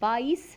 22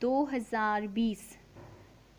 2020।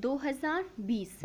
2020।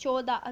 14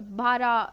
12,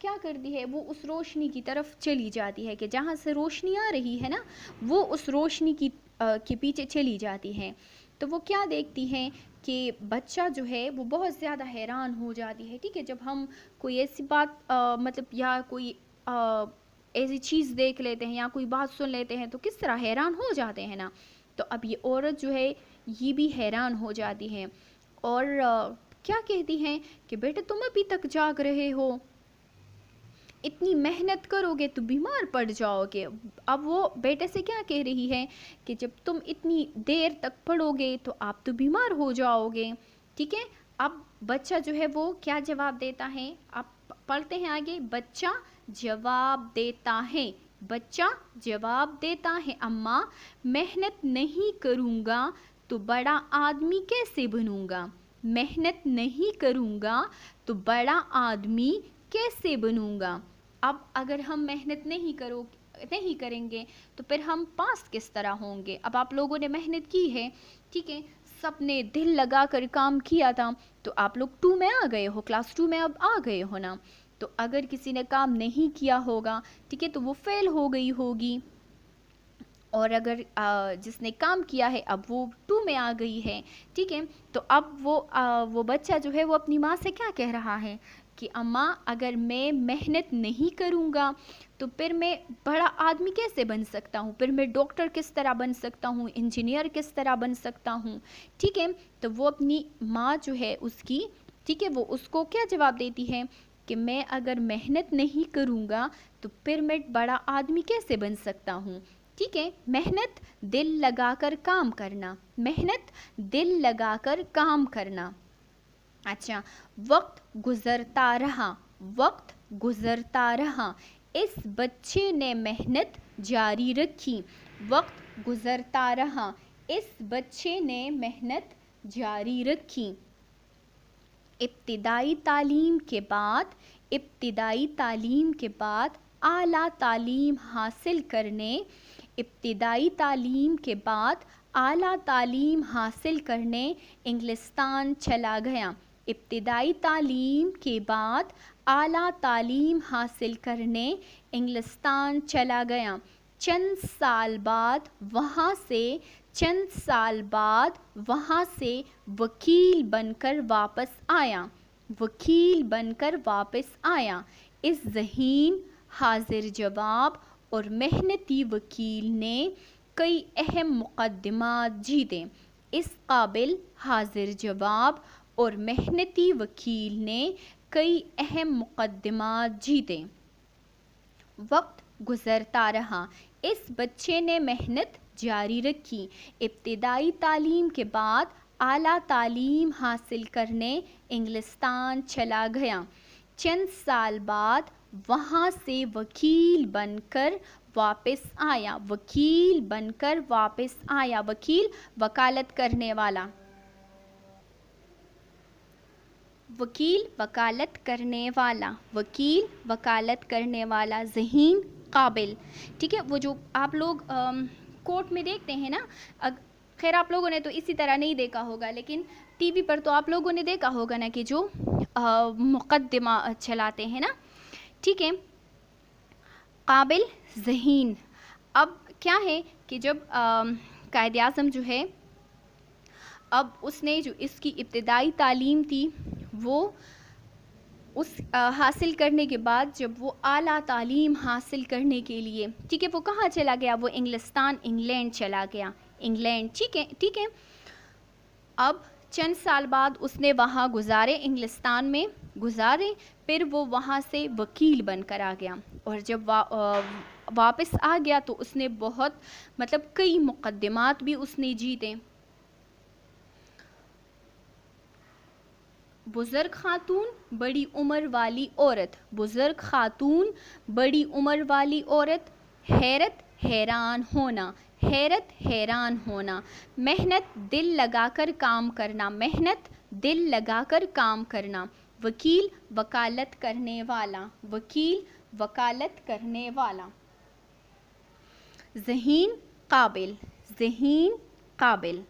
کیا کرتی ہے، وہ اس روشنی کی طرف چلی جاتی ہے کہ جہاں سے روشنی آ رہی ہے نا وہ اس روشنی کے پیچھے چلی جاتی ہے. تو وہ کیا دیکھتی ہیں کہ بچہ جو ہے وہ بہت زیادہ حیران ہو جاتی ہے. ٹھیک ہے، جب ہم کوئی ایسی بات مطلب یا کوئی ایسی چیز دیکھ لیتے ہیں یا کوئی بات سن لیتے ہیں تو کس طرح حیران ہو جاتے ہیں نا. تو اب یہ عورت جو ہے یہ بھی حیران ہو جاتی ہے اور کیا کہتی ہیں کہ بیٹے تم ابھی تک جاگ رہے ہو، اتنی محنت کرو گے تو بیمار پڑ جاؤ گے. اب وہ بیٹے سے کیا کہہ رہی ہے کہ جب تم اتنی دیر تک پڑھو گے تو آپ تو بیمار ہو جاؤ گے. ٹھیک ہے، اب بچہ جو ہے وہ کیا جواب دیتا ہے، آپ پڑھتے ہیں آگے. بچہ جواب دیتا ہے، بچہ جواب دیتا ہے اماں محنت نہیں کروں گا تو بڑا آدمی کیسے بنوں گا، محنت نہیں کروں گا تو بڑا آدمی کیسے بنوں گا. اب اگر ہم محنت نہیں کریں گے تو پھر ہم پاس کس طرح ہوں گے. اب آپ لوگوں نے محنت کی ہے، ٹھیک ہے، سب نے دل لگا کر کام کیا تھا تو آپ لوگ 2 میں آ گئے ہو، کلاس 2 میں اب آ گئے ہو نا. تو اگر کسی نے کام نہیں کیا ہوگا، ٹھیک ہے، تو وہ فیل ہو گئی ہوگی. اور اگر جس نے کام کیا ہے اب وہ 2 میں آ گئی ہے. ٹھیک ہے، تو اب وہ بچہ جو ہے وہ اپنی ماں سے کیا کہہ رہا ہے کہ اماں اگر میں محنت نہیں کروں گا تو پھر میں بڑا آدمی کیسے بن سکتا ہوں، پھر میں ڈاکٹر کس طرح بن سکتا ہوں، انجینئر کس طرح بن سکتا ہوں. ٹھیک ہے، تو وہ اپنی ماں جو ہے اس کی، ٹھیک ہے، وہ اس کو کیا جواب دیتی ہے کہ میں اگر محنت نہیں کروں گا تو پھر میں بڑا آدمی کیسے بن سکتا ہوں. ٹھیک ہے، محنت دل لگا کر کام کرنا، محنت دل لگا کر کام کرنا. اچھا، وقت گزرتا رہا، وقت گزرتا رہا، اس بچے نے محنت جاری رکھی. وقت گزرتا رہا، اس بچے نے محنت جاری رکھی. ابتدائی تعلیم کے بعد اعلیٰ تعلیم حاصل کرنے، ابتدائی تعلیم کے بعد اعلیٰ تعلیم حاصل کرنے انگلستان چلا گیا. ابتدائی تعلیم کے بعد اعلیٰ تعلیم حاصل کرنے انگلستان چلا گیا. چند سال بعد وہاں سے وکیل بن کر واپس آیا، وکیل بن کر واپس آیا. اس ذہین، حاضر جواب اور محنتی وکیل نے کئی اہم مقدمات جیتے. اس قابل، حاضر جواب اور محنتی وکیل نے کئی اہم مقدمات جیتے. وقت گزرتا رہا، اس بچے نے محنت جاری رکھی. ابتدائی تعلیم کے بعد اعلیٰ تعلیم حاصل کرنے انگلستان چلا گیا. چند سال بعد وہاں سے وکیل بن کر واپس آیا، وکیل بن کر واپس آیا. وکیل وکالت کرنے والا، وکیل وکالت کرنے والا، وکیل وکالت کرنے والا. ذہین، قابل. ٹھیک ہے، وہ جو آپ لوگ کورٹ میں دیکھتے ہیں نا، خیر آپ لوگوں نے تو اسی طرح نہیں دیکھا ہوگا لیکن ٹی وی پر تو آپ لوگوں نے دیکھا ہوگا نا کہ جو مقدمہ چلاتے ہیں نا. ٹھیک ہے، قابل، ذہین. اب کیا ہے کہ جب قائد اعظم جو ہے اب اس نے جو اس کی ابتدائی تعلیم تھی وہ اس حاصل کرنے کے بعد جب وہ اعلیٰ تعلیم حاصل کرنے کے لیے، ٹھیک ہے، وہ کہاں چلا گیا، وہ انگلستان، انگلینڈ چلا گیا، انگلینڈ. ٹھیک ہے. اب چند سال بعد اس نے وہاں گزارے، انگلستان میں گزارے، پھر وہ وہاں سے وکیل بن کر آ گیا. اور جب واپس آ گیا تو اس نے بہت مطلب کئی مقدمات بھی اس نے جیتے. بزرگ خاتون، بڑی عمر والی عورت، بزرگ خاتون، بڑی عمر والی عورت. حیرت، حیران ہونا، حیرت، حیران ہونا. محنت دل لگا کر کام کرنا، محنت دل لگا کر کام کرنا. وکیل وکالت کرنے والا، وکیل وکالت کرنے والا. ذہین، قابل، ذہین، قابل.